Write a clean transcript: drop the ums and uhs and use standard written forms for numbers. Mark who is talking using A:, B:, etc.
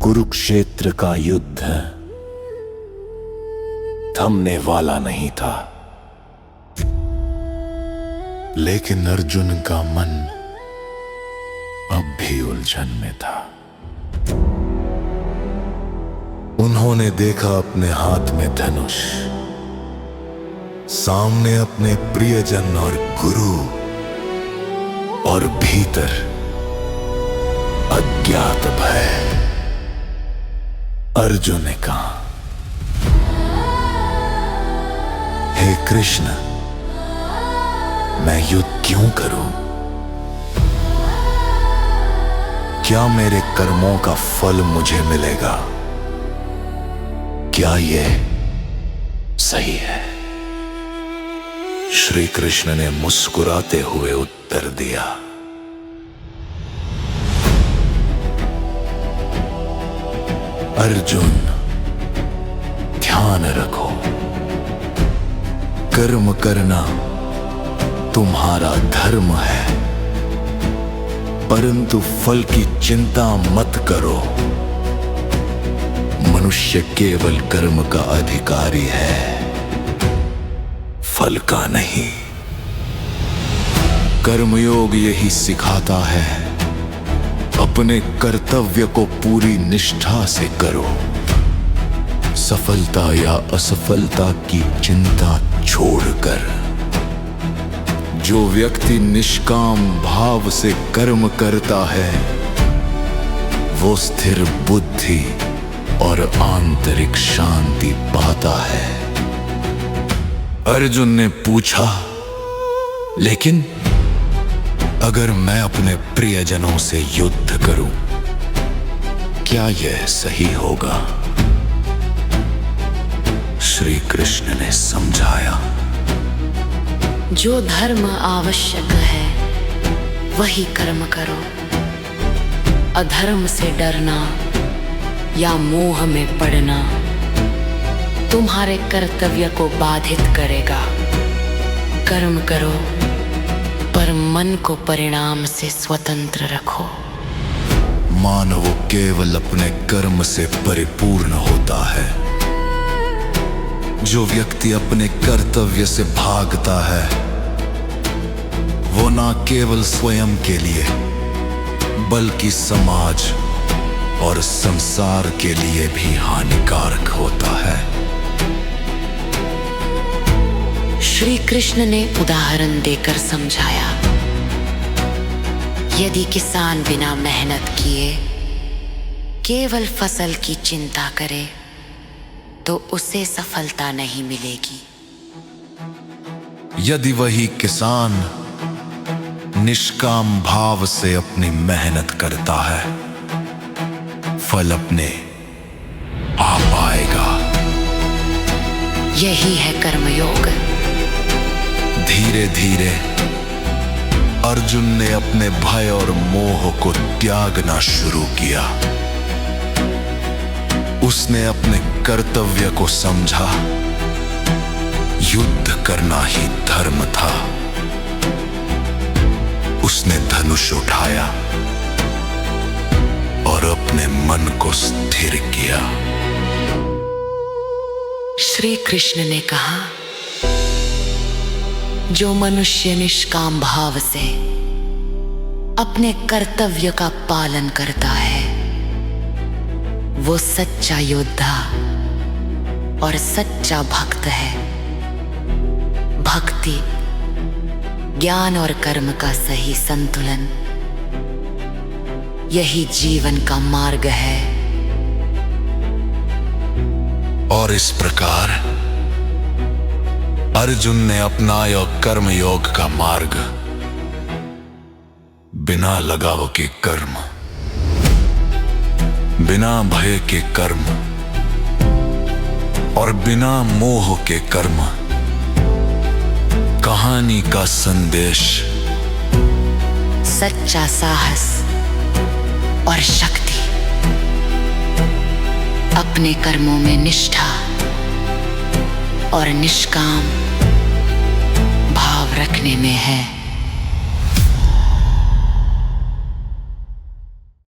A: कुरुक्षेत्र का युद्ध थमने वाला नहीं था, लेकिन अर्जुन का मन अब भी उलझन में था। उन्होंने देखा अपने हाथ में धनुष, सामने अपने प्रियजन और गुरु, और भीतर अज्ञात भय। अर्जुन ने कहा, हे कृष्ण, मैं युद्ध क्यों करूं? क्या मेरे कर्मों का फल मुझे मिलेगा? क्या यह सही है? श्री कृष्ण ने मुस्कुराते हुए उत्तर दिया, अर्जुन, ध्यान रखो, कर्म करना तुम्हारा धर्म है, परंतु फल की चिंता मत करो। मनुष्य केवल कर्म का अधिकारी है, फल का नहीं। कर्मयोग यही सिखाता है, अपने कर्तव्य को पूरी निष्ठा से करो। सफलता या असफलता की चिंता छोड़कर जो व्यक्ति निष्काम भाव से कर्म करता है, वो स्थिर बुद्धि और आंतरिक शांति पाता है। अर्जुन ने पूछा, लेकिन अगर मैं अपने प्रियजनों से युद्ध करूं, क्या यह सही होगा? श्री कृष्ण ने समझाया,
B: जो धर्म आवश्यक है वही कर्म करो। अधर्म से डरना या मोह में पड़ना तुम्हारे कर्तव्य को बाधित करेगा। कर्म करो, पर मन को परिणाम से स्वतंत्र रखो।
A: मानव केवल अपने कर्म से परिपूर्ण होता है। जो व्यक्ति अपने कर्तव्य से भागता है, वो न केवल स्वयं के लिए बल्कि समाज और संसार के लिए भी हानिकारक होता है।
B: श्री कृष्ण ने उदाहरण देकर समझाया, यदि किसान बिना मेहनत किए केवल फसल की चिंता करे तो उसे सफलता नहीं मिलेगी।
A: यदि वही किसान निष्काम भाव से अपनी मेहनत करता है, फल अपने आप आएगा।
B: यही है कर्मयोग।
A: धीरे धीरे अर्जुन ने अपने भय और मोह को त्यागना शुरू किया। उसने अपने कर्तव्य को समझा, युद्ध करना ही धर्म था। उसने धनुष उठाया और अपने मन को स्थिर किया।
B: श्री कृष्ण ने कहा, जो मनुष्य निष्काम भाव से अपने कर्तव्य का पालन करता है, वो सच्चा योद्धा और सच्चा भक्त है। भक्ति, ज्ञान और कर्म का सही संतुलन, यही जीवन का मार्ग है।
A: और इस प्रकार अर्जुन ने अपनाया कर्म योग का मार्ग। बिना लगाव के कर्म, बिना भय के कर्म और बिना मोह के कर्म। कहानी का संदेश,
B: सच्चा साहस और शक्ति अपने कर्मों में निष्ठा और निष्काम भाव रखने में है।